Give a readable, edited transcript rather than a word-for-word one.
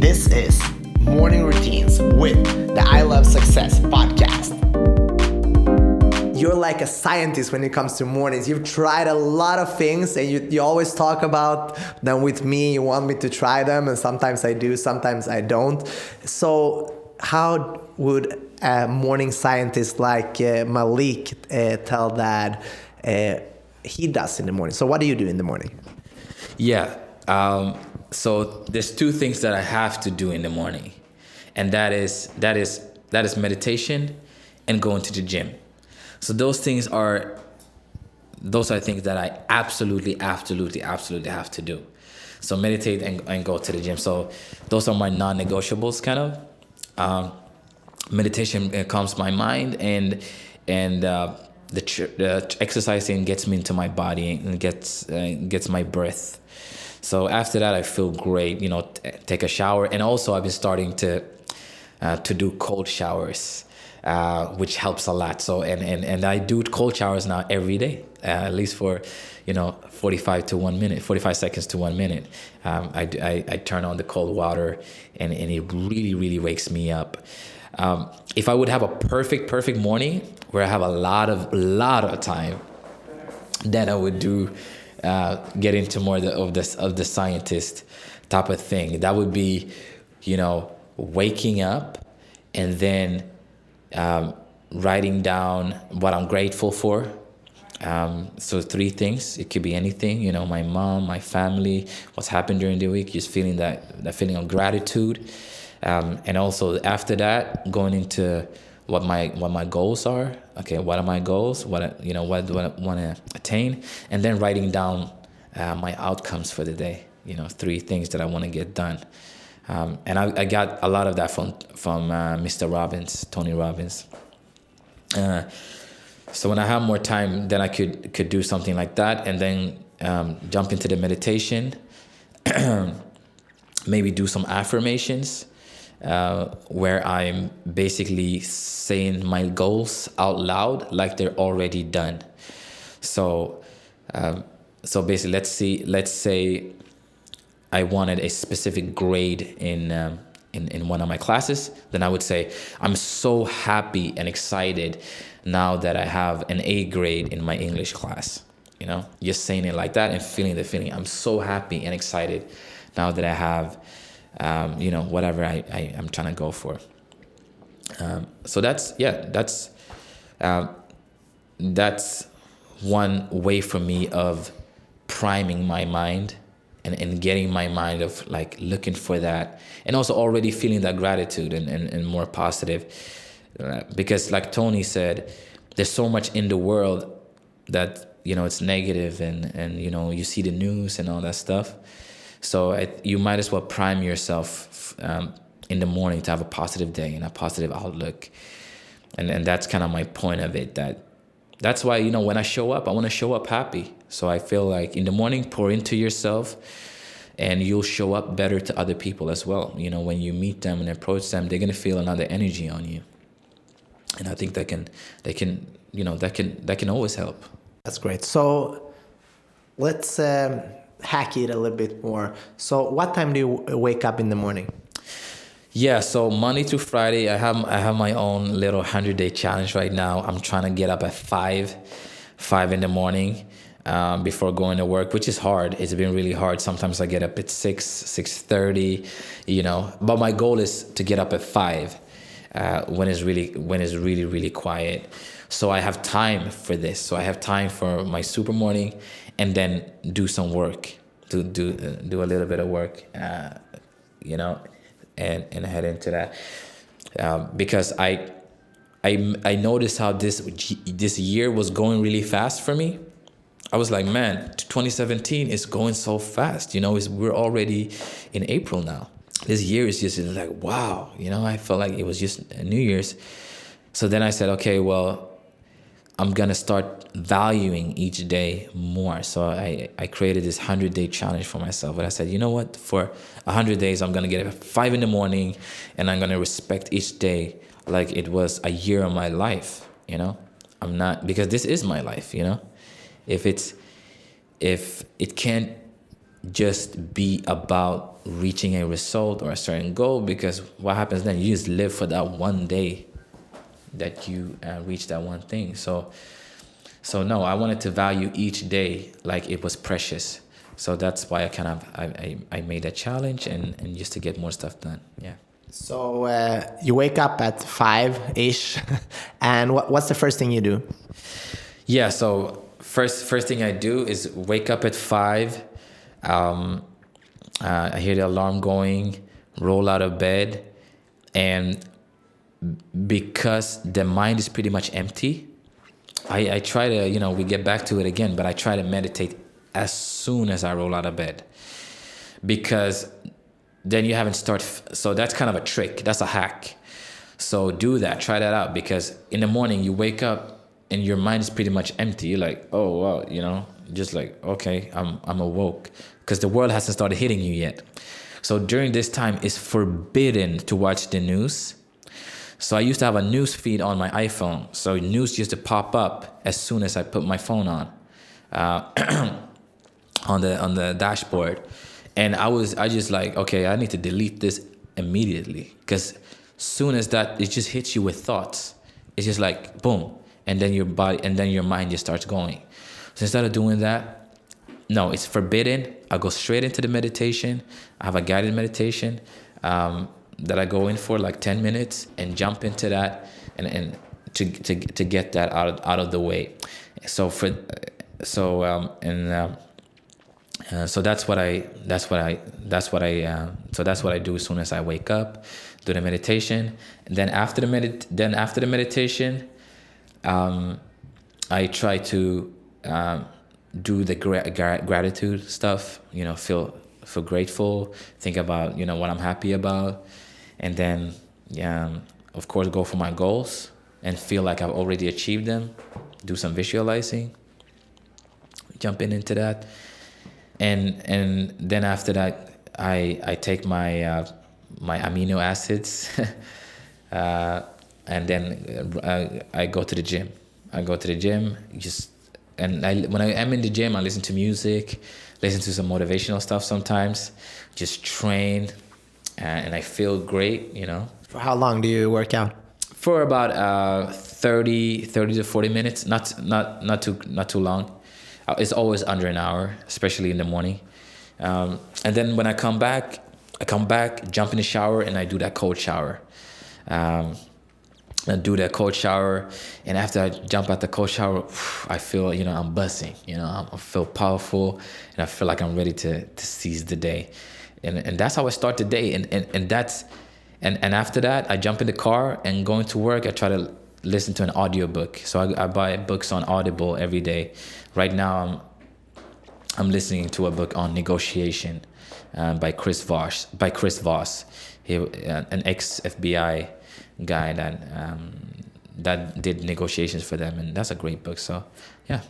This is Morning Routines with the I Love Success podcast. You're like a scientist when it comes to mornings. You've tried a lot of things and you always talk about them with me. You want me to try them, and sometimes I do, sometimes I don't. So how would a morning scientist like Malick tell that he does in the morning? So what do you do in the morning? Yeah. So there's two things that I have to do in the morning, and that is meditation and going to the gym. So those are things that I absolutely have to do. So meditate and go to the gym. So those are my non-negotiables, kind of. Meditation calms my mind, and the exercising gets me into my body and gets my breath. So after that, I feel great. Take a shower, and also I've been starting to do cold showers, which helps a lot. So and I do cold showers now every day, at least for 45 seconds to 1 minute. I turn on the cold water, and it really wakes me up. If I would have a perfect morning where I have a lot of time, then I would do get into more of the scientist type of thing. That would be, waking up and then writing down what I'm grateful for. So 3 things. It could be anything, my mom, my family, what's happened during the week, just feeling that feeling of gratitude. And also after that, going into what my goals are. Okay, what are my goals? What do I want to attain? And then writing down my outcomes for the day. 3 things that I want to get done. And I got a lot of that from Mr. Robbins, Tony Robbins. So when I have more time, then I could do something like that, and then jump into the meditation. Maybe do some affirmations. Where I'm basically saying my goals out loud like they're already done. So basically, let's say I wanted a specific grade in one of my classes, then I would say, I'm so happy and excited now that I have an A grade in my English class. Just saying it like that and feeling the feeling. I'm so happy and excited now that I have whatever I'm trying to go for. So that's one way for me of priming my mind and getting my mind of like looking for that, and also already feeling that gratitude and more positive. Because like Tony said, there's so much in the world that, it's negative and you see the news and all that stuff. So you might as well prime yourself in the morning to have a positive day and a positive outlook. And that's kind of my point of it. That's why, when I show up, I want to show up happy. So I feel like in the morning, pour into yourself, and you'll show up better to other people as well. When you meet them and approach them, they're going to feel another energy on you. And I think that can always help. That's great. So let's hack it a little bit more. So what time do you wake up in the morning? Yeah, so Monday to Friday, I have my own little 100-day challenge right now. I'm trying to get up at 5 in the morning before going to work, which is hard. It's been really hard. Sometimes I get up at 6:30, But my goal is to get up at 5 when it's really quiet. So I have time for this. So I have time for my super morning, and then do some work, do a little bit of work, and head into that, because I noticed how this year was going really fast for me. I was like, man, 2017 is going so fast. We're already in April now. This year is just like, wow. I felt like it was just New Year's. So then I said, okay, well, I'm going to start valuing each day more. So I created this 100-day challenge for myself. And I said, you know what? For 100 days, I'm going to get up at 5 in the morning, and I'm going to respect each day like it was a year of my life, I'm not, because this is my life, If it can't just be about reaching a result or a certain goal, because what happens then, you just live for that one day that you reach that one thing. So no, I wanted to value each day like it was precious. So that's why I made a challenge and just to get more stuff done. Yeah. So you wake up at 5-ish, and what's the first thing you do? Yeah, so first thing I do is wake up at 5. I hear the alarm going, roll out of bed, and because the mind is pretty much empty, I try to, we get back to it again, but I try to meditate as soon as I roll out of bed, because then you haven't so that's kind of a trick. That's a hack. So do that, try that out, because in the morning you wake up and your mind is pretty much empty. You're like, oh, wow, just like, okay, I'm awoke, because the world hasn't started hitting you yet. So during this time, it's forbidden to watch the news. So I used to have a news feed on my iPhone. So news used to pop up as soon as I put my phone on the dashboard. And I just like, okay, I need to delete this immediately, because soon as that, it just hits you with thoughts. It's just like, boom. And then your mind just starts going. So instead of doing that, no, it's forbidden. I go straight into the meditation. I have a guided meditation that I go in for like 10 minutes and jump into that and to get that out of the way. So that's what I do as soon as I wake up, do the meditation, and then after the meditation, I try to do the gratitude stuff. Feel grateful, think about what I'm happy about, and then of course go for my goals and feel like I've already achieved them. Do some visualizing, jumping into that. And then after that, I take my amino acids, and then I go to the gym. When I am in the gym, I listen to music, listen to some motivational stuff sometimes, just train, and I feel great. For how long do you work out? For about 30 to 40 minutes, not too long. It's always under an hour, especially in the morning. And then when I come back, jump in the shower, and I do that cold shower. And after I jump out the cold shower, I feel, I'm buzzing. I feel powerful, and I feel like I'm ready to seize the day. And that's how I start the day. And after that, I jump in the car and going to work, I try to listen to an audiobook. So I buy books on Audible every day. Right now, I'm listening to a book on negotiation by Chris Voss. He, an ex-FBI guy that did negotiations for them, and that's a great book. So, yeah.